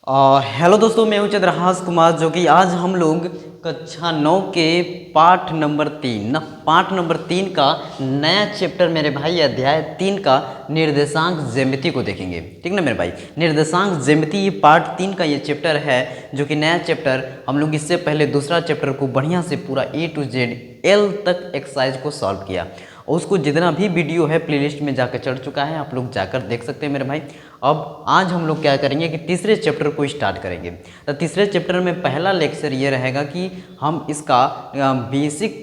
Hello दोस्तों, मैं हूं चंद्रहास कुमार, जो कि आज हम लोग कक्षा 9 के पाठ नंबर 3 का नया चैप्टर मेरे भाई अध्याय 3 का निर्देशांक ज्यामिति को देखेंगे। ठीक ना मेरे भाई, निर्देशांक ज्यामिति ये पार्ट 3 का ये चैप्टर है, जो कि नया चैप्टर। हम लोग इससे पहले दूसरा चैप्टर को बढ़िया से पूरा A to Z L तक एक्सरसाइज को सॉल्व किया, और उसको जितना भी वीडियो है प्लेलिस्ट में जाकर चढ़ चुका है, आप लोग जाकर देख सकते हैं मेरे भाई। अब आज हम लोग क्या करेंगे कि तीसरे चैप्टर को स्टार्ट करेंगे। तो तीसरे चैप्टर में पहला लेक्चर ये रहेगा कि हम इसका बेसिक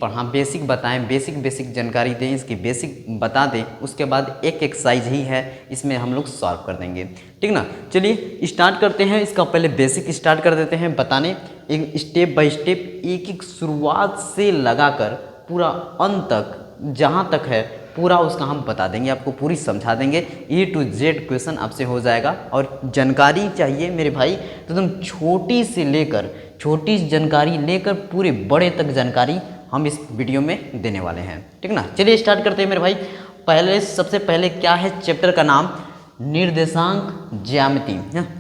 बताएं, बेसिक जानकारी दें, इसकी बेसिक बता दें। उसके बाद एक एक्सरसाइज ही है, इसमें हम लोग सॉल्व कर देंगे। ठीक ना, चलिए स्टार्ट करते हैं। इसका पहले बेसिक स्टार्ट कर देते हैं बताने, एक स्टेप बाय स्टेप, एक शुरुआत से लगाकर पूरा अंत तक, जहाँ तक है पूरा उसका हम बता देंगे, आपको पूरी समझा देंगे। A to Z क्वेश्चन आपसे हो जाएगा। और जानकारी चाहिए मेरे भाई तो तुम छोटी जानकारी लेकर पूरे बड़े तक जानकारी हम इस वीडियो में देने वाले हैं। ठीक ना, चलिए स्टार्ट करते हैं मेरे भाई। सबसे पहले क्या है चैप्टर का नाम? निर्देशांक ज्यामिति।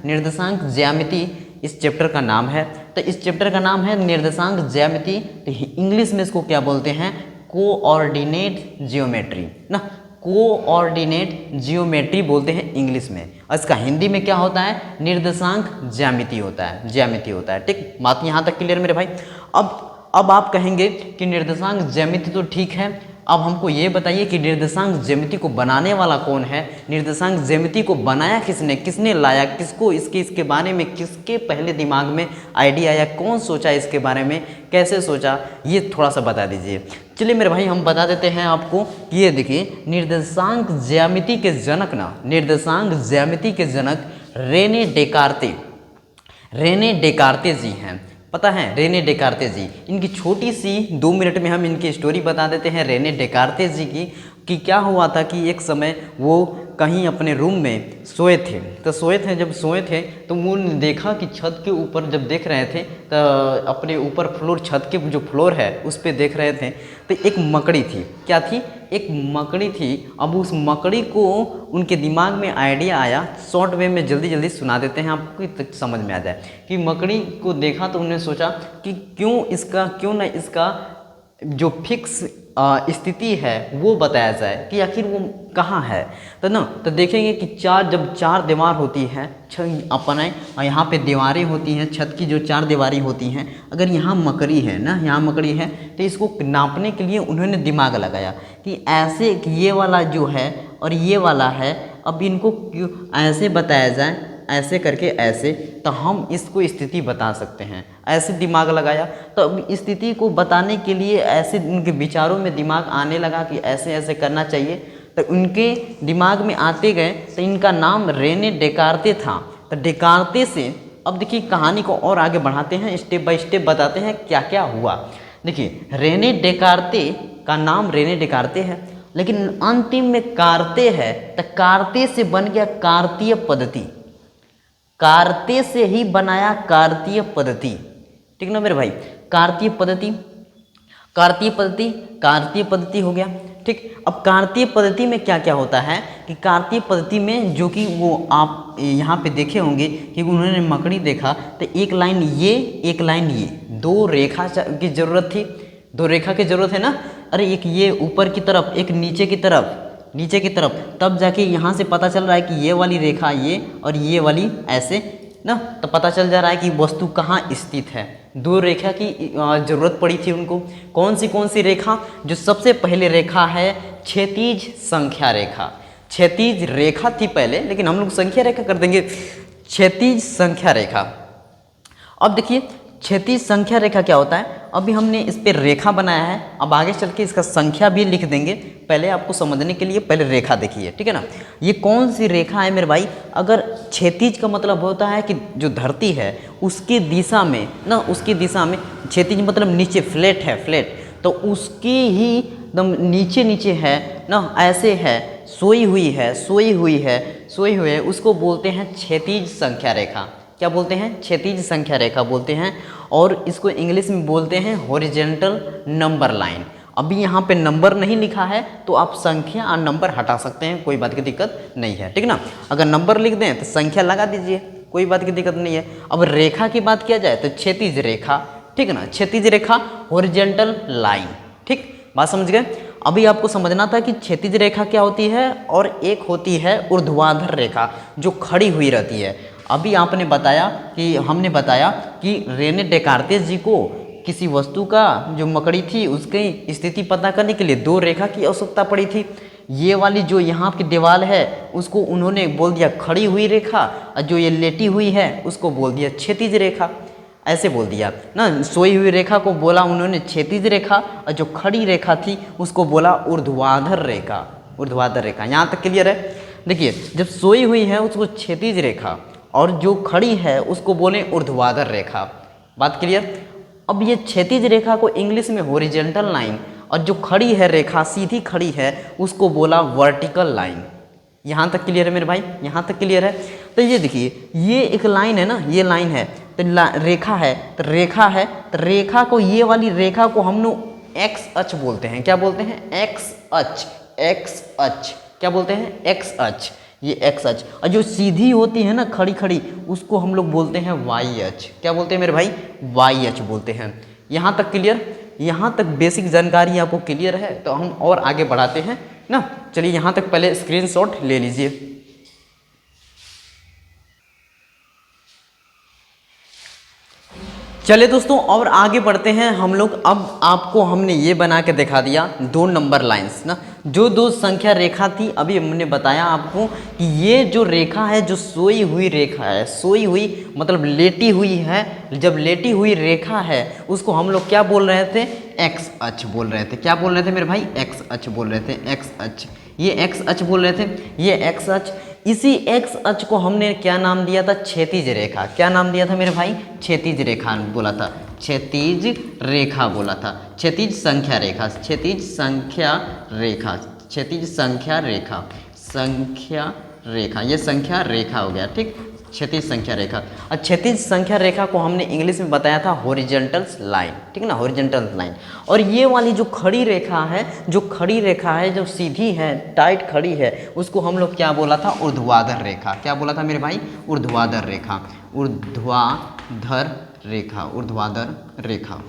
निर्देशांक ज्यामिति इस चैप्टर का नाम है। तो इस चैप्टर का नाम है निर्देशांक ज्यामिति। तो इंग्लिश में इसको क्या बोलते हैं? कोऑर्डिनेट जियोमेट्री ना, कोऑर्डिनेट जियोमेट्री बोलते हैं इंग्लिश में। और इसका हिंदी में क्या होता है? निर्देशांक ज्यामिति होता है। ठीक, बात यहाँ तक क्लियर मेरे भाई। अब आप कहेंगे कि निर्देशांक ज्यामिति तो ठीक है, अब हमको ये बताइए कि निर्देशांक ज्यामिति को बनाने वाला कौन है? निर्देशांक ज्यामिति को बनाया किसने लाया, किसको इसके बारे में किसके पहले दिमाग में आइडिया आया, कौन सोचा इसके बारे में, कैसे सोचा, ये थोड़ा सा बता दीजिए। चलिए मेरे भाई हम बता देते हैं आपको। ये देखिए, निर्देशांक ज्यामिति के जनक रेने डेकार्ते जी हैं। पता है रेने डेकार्ते जी, इनकी छोटी सी 2 मिनट में हम इनकी स्टोरी बता देते हैं रेने डेकार्ते जी की। कि क्या हुआ था कि एक समय वो कहीं अपने रूम में सोए थे। जब सोए थे तो उन्होंने देखा कि छत के ऊपर जब देख रहे थे तो अपने ऊपर फ्लोर, छत के जो फ्लोर है उस पर देख रहे थे तो एक मकड़ी थी। क्या थी? एक मकड़ी थी। अब उस मकड़ी को उनके दिमाग में आइडिया आया, शॉर्ट वे में जल्दी सुना देते हैं आपको कि समझ में आ जाए। कि मकड़ी को देखा तो उन्होंने सोचा कि क्यों ना इसका जो फिक्स स्थिति है वो बताया जाए कि आखिर वो कहाँ है। तो देखेंगे कि जब 4 दीवार होती है अपने यहाँ पे दीवारें होती हैं, छत की जो 4 दीवारें होती हैं, अगर यहाँ मकड़ी है ना, यहाँ मकड़ी है तो इसको नापने के लिए उन्होंने दिमाग लगाया कि ऐसे कि ये वाला जो है और ये वाला है, अब इनको क्यों ऐसे बताया जाए, ऐसे करके ऐसे, तो हम इसको स्थिति बता सकते हैं। ऐसे दिमाग लगाया तो अब स्थिति को बताने के लिए ऐसे उनके विचारों में दिमाग आने लगा कि ऐसे ऐसे करना चाहिए। तो उनके दिमाग में आते गए तो इनका नाम रेने डेकार्ते था। तो डेकार्ते से अब देखिए कहानी को और आगे बढ़ाते हैं, स्टेप बाय स्टेप बताते हैं क्या क्या हुआ। देखिए रेने डेकार्ते का नाम रेने डेकार्ते है, लेकिन अंतिम में कार्ते है, तो कार्ते से बन गया कार्तीय पद्धति। कार्ते से ही बनाया कार्तीय पद्धति। ठीक ना मेरे भाई, कार्तीय पद्धति हो गया। ठीक, अब कार्तीय पद्धति में क्या क्या होता है कि कार्तीय पद्धति में जो कि वो आप यहाँ पे देखे होंगे कि उन्होंने मकड़ी देखा तो एक लाइन ये, एक लाइन ये, 2 रेखा की जरूरत थी। 2 रेखा की जरूरत है ना। अरे एक ये ऊपर की तरफ, एक नीचे की तरफ, तब जाके यहाँ से पता चल रहा है कि ये वाली रेखा ये और ये वाली ऐसे ना, तो पता चल जा रहा है कि वस्तु कहाँ स्थित है। 2 रेखा की जरूरत पड़ी थी उनको। कौन सी रेखा? जो सबसे पहले रेखा है क्षैतिज संख्या रेखा। क्षैतिज रेखा थी पहले, लेकिन हम लोग संख्या रेखा कर देंगे, क्षैतिज संख्या रेखा। अब देखिए क्षैतिज संख्या रेखा क्या होता है। अभी हमने इस पर रेखा बनाया है, अब आगे चल के इसका संख्या भी लिख देंगे। पहले आपको समझने के लिए पहले रेखा देखिए, ठीक है ना। ये कौन सी रेखा है मेरे भाई? अगर क्षैतिज का मतलब होता है कि जो धरती है उसकी दिशा में ना, क्षैतिज मतलब नीचे, फ्लैट है, तो उसकी ही एकदम नीचे है ना, ऐसे है, सोई हुई है, उसको बोलते हैं क्षैतिज संख्या रेखा। क्या बोलते हैं? क्षैतिज संख्या रेखा बोलते हैं। और इसको इंग्लिश में बोलते हैं हॉरिजॉन्टल नंबर लाइन। अभी यहाँ पे नंबर नहीं लिखा है तो आप संख्या और नंबर हटा सकते हैं, कोई बात की दिक्कत नहीं है, ठीक ना। अगर नंबर लिख दें तो संख्या लगा दीजिए, कोई बात की दिक्कत नहीं है। अब रेखा की बात किया जाए तो क्षैतिज रेखा, ठीक है ना, क्षैतिज रेखा, हॉरिजॉन्टल लाइन, ठीक, बात समझ गए। अभी आपको समझना था कि क्षैतिज रेखा क्या होती है और एक होती है ऊर्ध्वाधर रेखा जो खड़ी हुई रहती है। अभी आपने बताया कि हमने बताया कि रेने डेकार्तेस जी को किसी वस्तु का जो मकड़ी थी उसकी स्थिति पता करने के लिए दो रेखा की आवश्यकता पड़ी थी। ये वाली जो यहाँ की दीवार है उसको उन्होंने बोल दिया खड़ी हुई रेखा, और जो ये लेटी हुई है उसको बोल दिया क्षैतिज रेखा, ऐसे बोल दिया ना। सोई हुई रेखा को बोला उन्होंने क्षैतिज रेखा, और जो खड़ी रेखा थी उसको बोला ऊर्ध्वाधर रेखा, ऊर्ध्वाधर रेखा। यहाँ तक क्लियर है। देखिए जब सोई हुई है उसको क्षैतिज रेखा और जो खड़ी है उसको बोले ऊर्ध्वाधर रेखा, बात क्लियर। अब ये क्षैतिज रेखा को इंग्लिश में हॉरिजॉन्टल लाइन, और जो खड़ी है रेखा सीधी खड़ी है उसको बोला वर्टिकल लाइन। यहाँ तक क्लियर है मेरे भाई, यहाँ तक क्लियर है। तो ये देखिए ये एक लाइन है ना, ये लाइन है तो रेखा है, तो रेखा है तो रेखा को, ये वाली रेखा को हम लोग एक्स अक्ष बोलते हैं। क्या बोलते हैं? एक्स अक्ष, एक्स अक्ष क्या बोलते हैं? एक्स अक्ष, ये एक्स अक्ष। और जो सीधी होती है ना खड़ी खड़ी उसको हम लोग बोलते हैं वाई अक्ष। क्या बोलते हैं मेरे भाई? वाई अक्ष बोलते हैं। यहाँ तक क्लियर? यहाँ तक बेसिक जानकारी आपको क्लियर है तो हम और आगे बढ़ाते हैं ना। चलिए यहाँ तक पहले स्क्रीनशॉट ले लीजिए। चलिए दोस्तों और आगे बढ़ते हैं हम लोग। अब आपको हमने ये बना के दिखा दिया 2 नंबर लाइंस ना, जो 2 संख्या रेखा थी। अभी हमने बताया आपको कि ये जो रेखा है जो सोई हुई रेखा है, सोई हुई मतलब लेटी हुई है, जब लेटी हुई रेखा है उसको हम लोग क्या बोल रहे थे? एक्स अक्ष बोल रहे थे। क्या बोल रहे थे मेरे भाई? एक्स अक्ष बोल रहे थे, एक्स अक्ष, ये एक्स अक्ष बोल रहे थे, ये एक्स अक्ष। इसी एक्स अक्ष को हमने क्या नाम दिया था? क्षैतिज रेखा। क्या नाम दिया था मेरे भाई? क्षैतिज रेखा बोला था, क्षैतिज रेखा बोला था, क्षैतिज संख्या रेखा, क्षैतिज संख्या रेखा, क्षैतिज संख्या रेखा, संख्या रेखा, ये संख्या रेखा हो गया, ठीक, क्षैतिज संख्या रेखा। और क्षैतिज संख्या रेखा को हमने इंग्लिश में बताया था हॉरिजॉन्टल लाइन, ठीक ना, हॉरिजॉन्टल लाइन। और ये वाली जो खड़ी रेखा है, जो खड़ी रेखा है, जो सीधी है, टाइट खड़ी है, उसको हम लोग क्या बोला था? ऊर्ध्वाधर रेखा। क्या बोला था मेरे भाई? ऊर्ध्वाधर रेखा, ऊर्ध्वाधर रेखा, ऊर्ध्वाधर रेखा,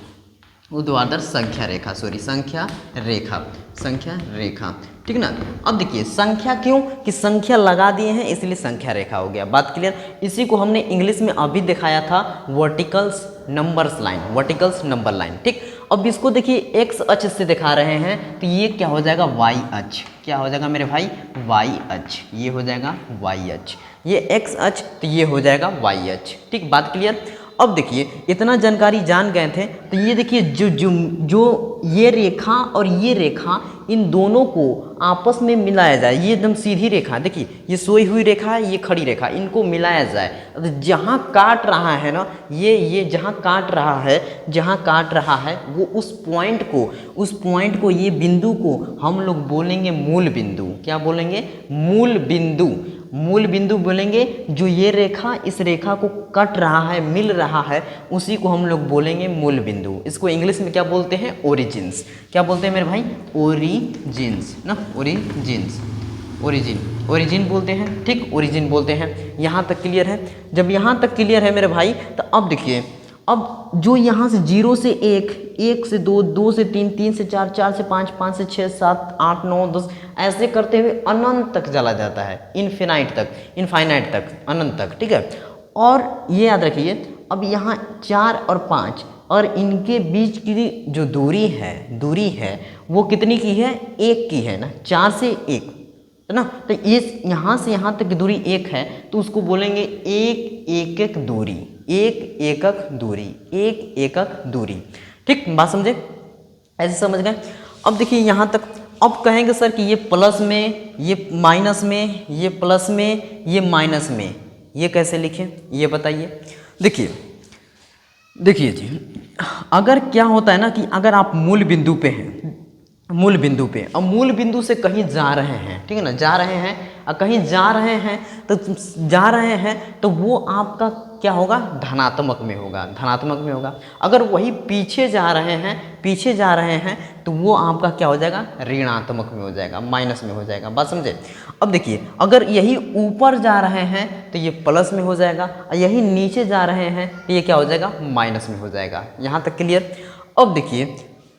ऊर्ध्वाधर संख्या रेखा, सॉरी संख्या रेखा, संख्या रेखा, ठीक ना। अब देखिए संख्या क्यों कि संख्या लगा दिए हैं इसलिए संख्या रेखा हो गया, बात क्लियर। इसी को हमने इंग्लिश में अभी दिखाया था verticals numbers line, verticals number line, ठीक। अब इसको देखिए एक्स अक्ष से दिखा रहे हैं तो ये क्या हो जाएगा? वाई अक्ष। क्या हो जाएगा मेरे भाई? वाई अक्ष, ये हो जाएगा वाई अक्ष। ये एक्स अक्ष तो ये हो जाएगा वाई अक्ष, ठीक, बात क्लियर। अब देखिए इतना जानकारी जान गए थे तो ये देखिए जो ये रेखा और ये रेखा, इन दोनों को आपस में मिलाया जाए। ये एकदम सीधी रेखा, देखिए ये सोई हुई रेखा है, ये खड़ी रेखा, इनको मिलाया जाए तो जहाँ काट रहा है ना, ये जहाँ काट रहा है, जहाँ काट रहा है वो उस पॉइंट को, ये बिंदु को हम लोग बोलेंगे मूल बिंदु। क्या बोलेंगे? मूल बिंदु, मूल बिंदु बोलेंगे। जो ये रेखा इस रेखा को कट रहा है, मिल रहा है, उसी को हम लोग बोलेंगे मूल बिंदु। इसको इंग्लिश में क्या बोलते हैं? ओरिजिन्स। क्या बोलते हैं मेरे भाई? ओरिजिन्स ना, ओरिजिन्स, ओरिजिन बोलते हैं, ठीक, ओरिजिन बोलते हैं। यहाँ तक क्लियर है? जब यहाँ तक क्लियर है मेरे भाई तो अब देखिए, अब जो यहाँ से 0 से 1, 1 से 2, 2 से 3, 3 से 4, 4 से 5, 5 से 6, 7, 8, 9, 10 ऐसे करते हुए अनंत तक चला जाता है, इनफिनाइट तक, इनफाइनाइट तक, अनंत तक, ठीक है। और ये याद रखिए अब यहाँ 4 और 5 और इनके बीच की जो दूरी है वो कितनी की है? 1 की है ना, 4 से 1 है ना। तो इस यहाँ से यहाँ तक की दूरी 1 है तो उसको बोलेंगे एक एकक दूरी, एक एकक दूरी, एक एकक दूरी, ठीक, बात समझे? ऐसे समझ गए? अब देखिए यहाँ तक। अब कहेंगे सर कि ये प्लस में, ये माइनस में, ये प्लस में, ये माइनस में, ये कैसे लिखें ये बताइए। देखिए जी, अगर क्या होता है ना कि अगर आप मूल बिंदु पे हैं, मूल बिंदु पे, अब मूल बिंदु से कहीं जा रहे हैं, ठीक है ना, जा रहे हैं और कहीं जा रहे हैं तो वो आपका क्या होगा, धनात्मक में होगा, धनात्मक में होगा। अगर वही पीछे जा रहे हैं तो वो आपका क्या हो जाएगा, ऋणात्मक में हो जाएगा, माइनस में हो जाएगा। बात समझे। अब देखिए अगर यही ऊपर जा रहे हैं तो ये प्लस में हो जाएगा, और यही नीचे जा रहे हैं तो ये क्या हो जाएगा, माइनस में हो जाएगा। यहाँ तक क्लियर। अब देखिए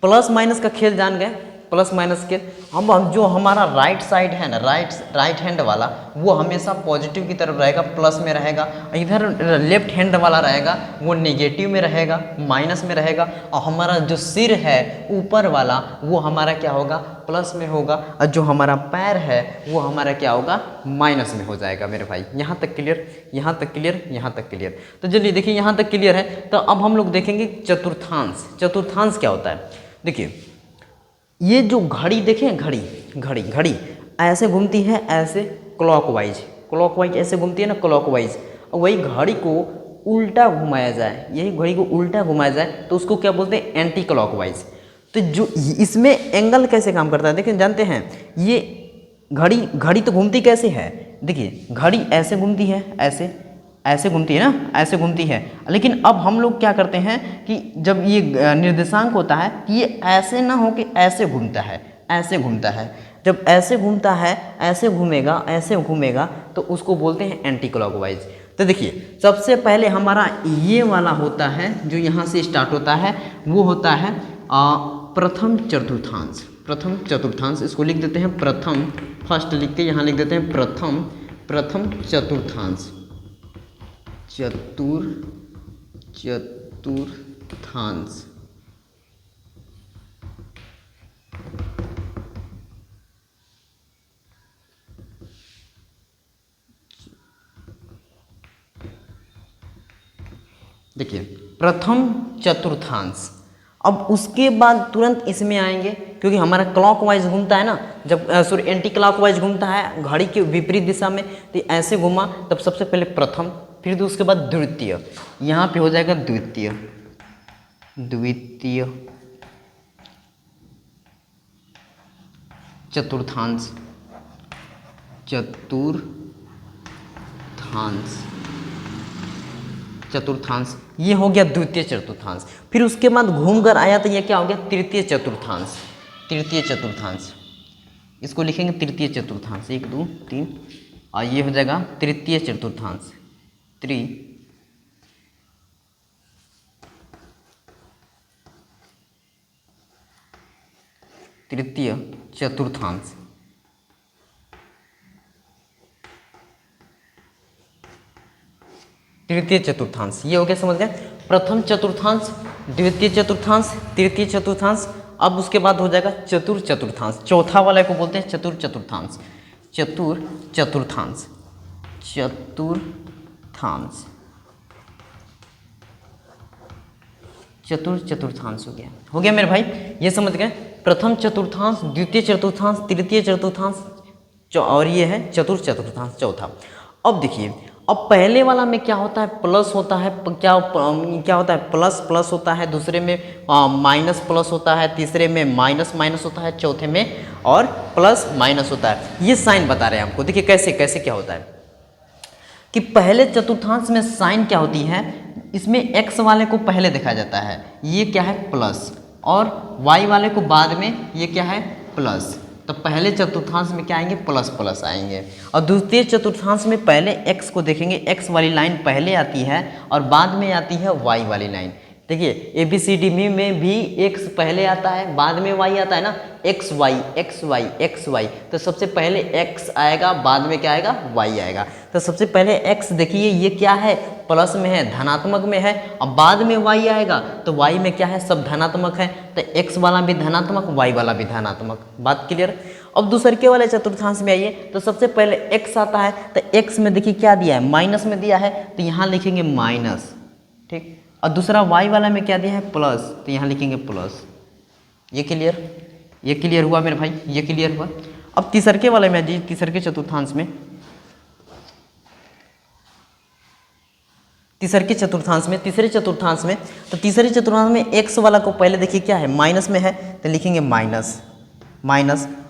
प्लस माइनस का खेल जान गए, प्लस माइनस के हम जो हमारा राइट साइड है ना, राइट हैंड वाला वो हमेशा पॉजिटिव की तरफ रहेगा, प्लस में रहेगा। इधर लेफ्ट हैंड वाला रहेगा वो नेगेटिव में रहेगा, माइनस में रहेगा। और हमारा जो सिर है ऊपर वाला वो हमारा क्या होगा, प्लस में होगा। और जो हमारा पैर है वो हमारा क्या होगा, माइनस में हो जाएगा मेरे भाई। यहाँ तक क्लियर, यहाँ तक क्लियर, यहाँ तक क्लियर। तो चलिए देखिए यहाँ तक क्लियर है। तो अब हम लोग देखेंगे चतुर्थांश। चतुर्थांश क्या होता है, देखिए ये जो घड़ी देखें, घड़ी ऐसे घूमती है, ऐसे क्लॉकवाइज ऐसे घूमती है ना, क्लॉकवाइज। और वही घड़ी को उल्टा घुमाया जाए, यही घड़ी को उल्टा घुमाया जाए तो उसको क्या बोलते हैं, एंटी क्लॉकवाइज। तो जो इसमें एंगल कैसे काम करता है, देखिए जानते हैं। ये घड़ी तो घूमती कैसे है, देखिए घड़ी ऐसे घूमती है, ऐसे घूमती है ना, ऐसे घूमती है। लेकिन अब हम लोग क्या करते हैं कि जब ये निर्देशांक होता है ये ऐसे ना हो कि ऐसे घूमता है, ऐसे घूमता है। जब ऐसे घूमता है, ऐसे घूमेगा तो उसको बोलते हैं एंटी क्लॉकवाइज। तो देखिए सबसे पहले हमारा ये वाला होता है जो यहाँ से स्टार्ट होता है, वो होता है प्रथम चतुर्थांश। प्रथम चतुर्थांश इसको लिख देते हैं प्रथम, फर्स्ट लिख के यहाँ लिख देते हैं प्रथम चतुर्थांश। चतुर्थांश। देखिए प्रथम चतुर्थांश। अब उसके बाद तुरंत इसमें आएंगे क्योंकि हमारा क्लॉकवाइज घूमता है ना, जब सॉरी एंटी क्लॉकवाइज घूमता है घड़ी के विपरीत दिशा में, तो ऐसे घूमा तब सबसे पहले प्रथम, फिर उसके बाद द्वितीय, यहाँ पे हो जाएगा द्वितीय चतुर्थांश। चतुर्थांश ये हो गया द्वितीय चतुर्थांश। फिर उसके बाद घूम कर आया तो ये क्या हो गया, तृतीय चतुर्थांश। इसको लिखेंगे तृतीय चतुर्थांश, 1 2 3, और ये हो जाएगा तृतीय चतुर्थांश। तृतीय चतुर्थांश। तृतीय चतुर्थांश ये हो गया, समझ गए। प्रथम चतुर्थांश, द्वितीय चतुर्थांश, तृतीय चतुर्थांश। अब उसके बाद हो जाएगा चतुर्थांश। चौथा वाले को बोलते हैं चतुर्थांश। चतुर्थांश हो गया मेरे भाई, ये समझ गए। प्रथम चतुर्थांश, द्वितीय चतुर्थांश, तृतीय चतुर्थांश, और ये है चतुर्थांश चौथा। अब देखिए अब पहले वाला में क्या होता है, प्लस होता है, क्या होता है, प्लस होता है, दूसरे में माइनस प्लस होता है, तीसरे में माइनस होता है, चौथे में और प्लस माइनस होता है। ये साइन बता रहे हैं हमको। देखिए कैसे क्या होता है कि पहले चतुर्थांश में साइन क्या होती है, इसमें x वाले को पहले देखा जाता है, ये क्या है प्लस, और y वाले को बाद में, ये क्या है प्लस। तो पहले चतुर्थांश में क्या आएंगे, प्लस आएंगे। और द्वितीय चतुर्थांश में पहले x को देखेंगे, x वाली लाइन पहले आती है और बाद में आती है y वाली लाइन। देखिए ABCD में भी x पहले आता है, बाद में y आता है ना, XY। तो सबसे पहले x आएगा, बाद में क्या आएगा, y आएगा। तो सबसे पहले x देखिए ये क्या है, प्लस में है, धनात्मक में है, और बाद में y आएगा तो y में क्या है, सब धनात्मक है। तो x वाला भी धनात्मक, y वाला भी धनात्मक। बात क्लियर। अब दूसरे वाले चतुर्थांश में आइए तो सबसे पहले x आता है, तो x में देखिए क्या दिया है, माइनस में दिया है, तो यहाँ लिखेंगे माइनस, ठीक। और दूसरा y वाला में क्या दिया है, प्लस, तो यहाँ लिखेंगे प्लस। ये क्लियर हुआ मेरे भाई, ये क्लियर हुआ। अब तीसरे वाले में जी, तीसरे चतुर्थांश में, तीसरे चतुर्थांश में तो तीसरे चतुर्थांश में x वाला को पहले देखिए क्या है, माइनस में है, तो लिखेंगे माइनस।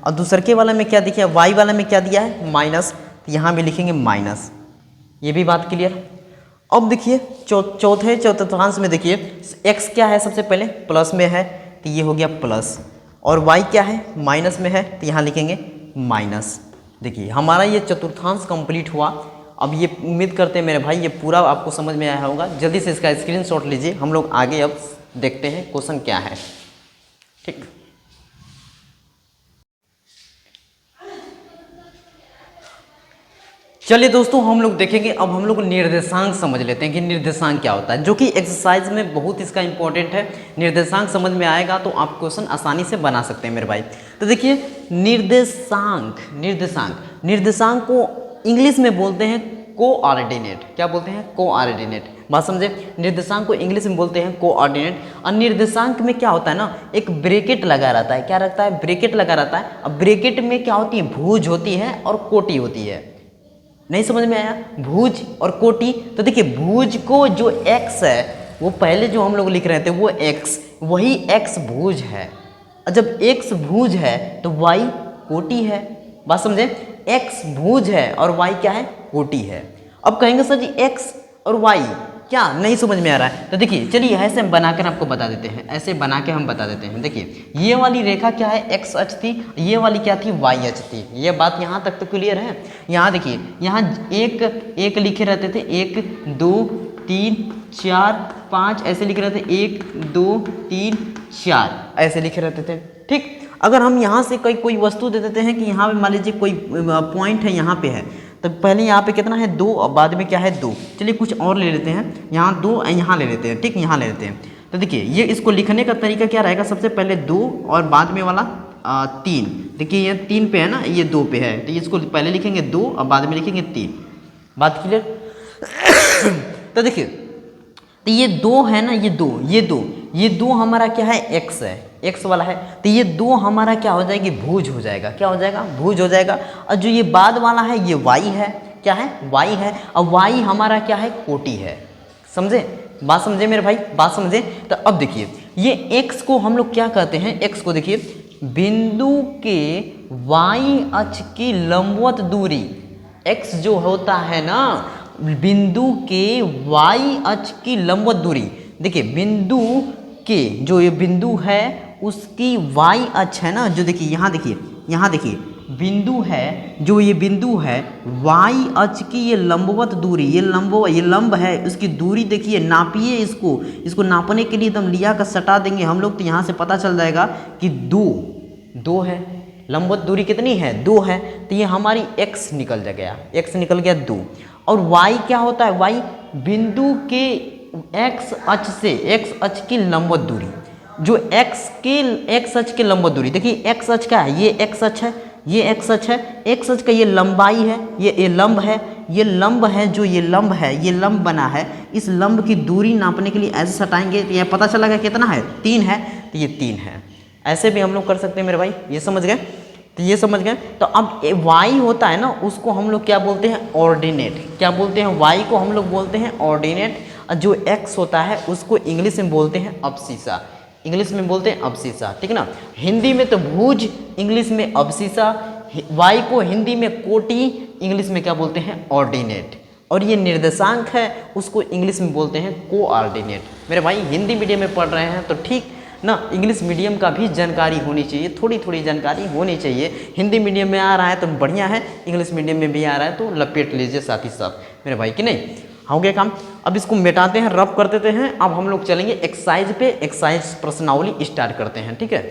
और दूसरे वाला में क्या देखिए, y वाला में क्या दिया है, माइनस, तो यहाँ भी लिखेंगे माइनस। ये भी बात क्लियर। अब देखिए चौथे चतुर्थांश में देखिए x क्या है, सबसे पहले प्लस में है तो ये हो गया प्लस, और y क्या है माइनस में है तो यहाँ लिखेंगे माइनस। देखिए हमारा ये चतुर्थांश कंप्लीट हुआ। अब ये उम्मीद करते हैं मेरे भाई ये पूरा आपको समझ में आया होगा। जल्दी से इसका स्क्रीनशॉट लीजिए, हम लोग आगे अब देखते हैं क्वेश्चन क्या है। ठीक, चलिए दोस्तों हम लोग देखेंगे। अब हम लोग निर्देशांक समझ लेते हैं कि निर्देशांक क्या होता है, जो कि एक्सरसाइज में बहुत इसका इंपॉर्टेंट है। निर्देशांक समझ में आएगा तो आप क्वेश्चन आसानी से बना सकते हैं मेरे भाई। तो देखिए निर्देशांक को इंग्लिश में बोलते हैं कोऑर्डिनेट। क्या बोलते हैं? कोऑर्डिनेट। बात समझे? निर्देशांक को इंग्लिश में बोलते हैं कोऑर्डिनेट। और निर्देशांक में क्या होता है ना, एक ब्रैकेट लगा रहता है। क्या रखता है? ब्रैकेट लगा रहता है। अब ब्रैकेट में क्या होती है? भुज होती है और कोटि होती है। नहीं समझ में आया? भुज और कोटि। तो देखिए भुज को जो x है वो पहले जो हम लोग लिख रहे थे वो x, वही x भुज है। और जब x भुज है तो y कोटि है। बात समझे? x भुज है और y क्या है? कोटि है। अब कहेंगे सर जी x और y क्या नहीं समझ में आ रहा है? तो देखिए चलिए ऐसे हम बनाकर आपको बता देते हैं। ऐसे बना के हम बता देते हैं। देखिए ये वाली रेखा क्या है? x अक्ष थी, ये वाली क्या थी? y अक्ष थी। ये बात यहाँ तक तो क्लियर है। यहाँ देखिए यहाँ एक लिखे रहते थे, 1 2 3 4 5 ऐसे लिखे रहते थे, 1 2 3 4 ऐसे लिखे रहते थे। ठीक, अगर हम यहाँ से कोई वस्तु दे देते हैं कि यहाँ पे मान लीजिए कोई पॉइंट है, यहाँ पे है, तो पहले यहाँ पे कितना है? 2 और बाद में क्या है? 2। चलिए कुछ और ले लेते हैं, यहाँ 2 यहाँ ले लेते हैं। ठीक, यहाँ ले लेते हैं। तो देखिए ये इसको लिखने का तरीका क्या रहेगा? सबसे पहले 2 और बाद में वाला 3। देखिए ये 3 पे है ना, ये 2 पे है, तो इसको पहले लिखेंगे 2 और बाद में लिखेंगे 3। बात क्लियर? तो देखिए तो ये 2 है ना, ये 2 हमारा क्या है? x है, x वाला है। तो ये 2 हमारा क्या हो जाएगी? भुज हो जाएगा। क्या हो जाएगा? भुज हो जाएगा। और जो ये बाद वाला है ये y है। क्या है? y है। और y हमारा क्या है? कोटि है। समझे? बात समझे मेरे भाई? बात समझे? तो अब देखिए ये x को हम लोग क्या कहते हैं? x को देखिए बिंदु के y अक्ष की लंबवत दूरी। x जो होता है ना बिंदु के y अक्ष की लंबवत दूरी। देखिए बिंदु के जो ये बिंदु है उसकी y अक्ष है ना, जो देखिए यहाँ देखिए बिंदु है, जो ये बिंदु है y अक्ष की ये लंबवत दूरी, ये लंब है, उसकी दूरी देखिए नापिए इसको नापने के लिए एकदम लिया का सटा देंगे हम लोग, तो यहाँ से पता चल जाएगा कि 2 है। लंबवत दूरी कितनी है? 2 है। तो ये हमारी x निकल गया 2। और y क्या होता है? y बिंदु के x अक्ष की लंबवत दूरी, जो x अक्ष की लंबवत दूरी। देखिए x अक्ष क्या है? ये x अक्ष है, ये x अक्ष है। x अक्ष का ये लंबाई है, ये लंब है, जो ये लंब बना है। इस लंब की दूरी नापने के लिए ऐसे सटाएंगे तो यह पता चला कितना है? 3 है। तो ये 3 है। ऐसे भी हम लोग कर सकते हैं मेरे भाई। ये समझ गए? तो ये समझ गए। तो अब y होता है ना, उसको हम लोग क्या बोलते हैं? ऑर्डिनेट। क्या बोलते हैं? y को हम लोग बोलते हैं ऑर्डिनेट। जो x होता है उसको इंग्लिश में बोलते हैं अबसीसा। ठीक ना? हिंदी में तो भुज, इंग्लिश में अबसीसा। y को हिंदी में कोटि, इंग्लिश में क्या बोलते हैं? ऑर्डिनेट। और ये निर्देशांक है उसको इंग्लिश में बोलते हैं कोऑर्डिनेट। मेरे भाई हिंदी मीडियम में पढ़ रहे हैं तो ठीक ना, इंग्लिश मीडियम का भी जानकारी होनी चाहिए, थोड़ी जानकारी होनी चाहिए। हिंदी मीडियम में आ रहा है तो बढ़िया है, इंग्लिश मीडियम में भी आ रहा है तो लपेट लीजिए साथ ही साथ मेरे भाई, कि नहीं? हो गया काम। अब इसको मिटाते हैं, रफ कर देते हैं। अब हम लोग चलेंगे एक्सरसाइज पे। एक्सरसाइज प्रश्नावली स्टार्ट करते हैं। ठीक है।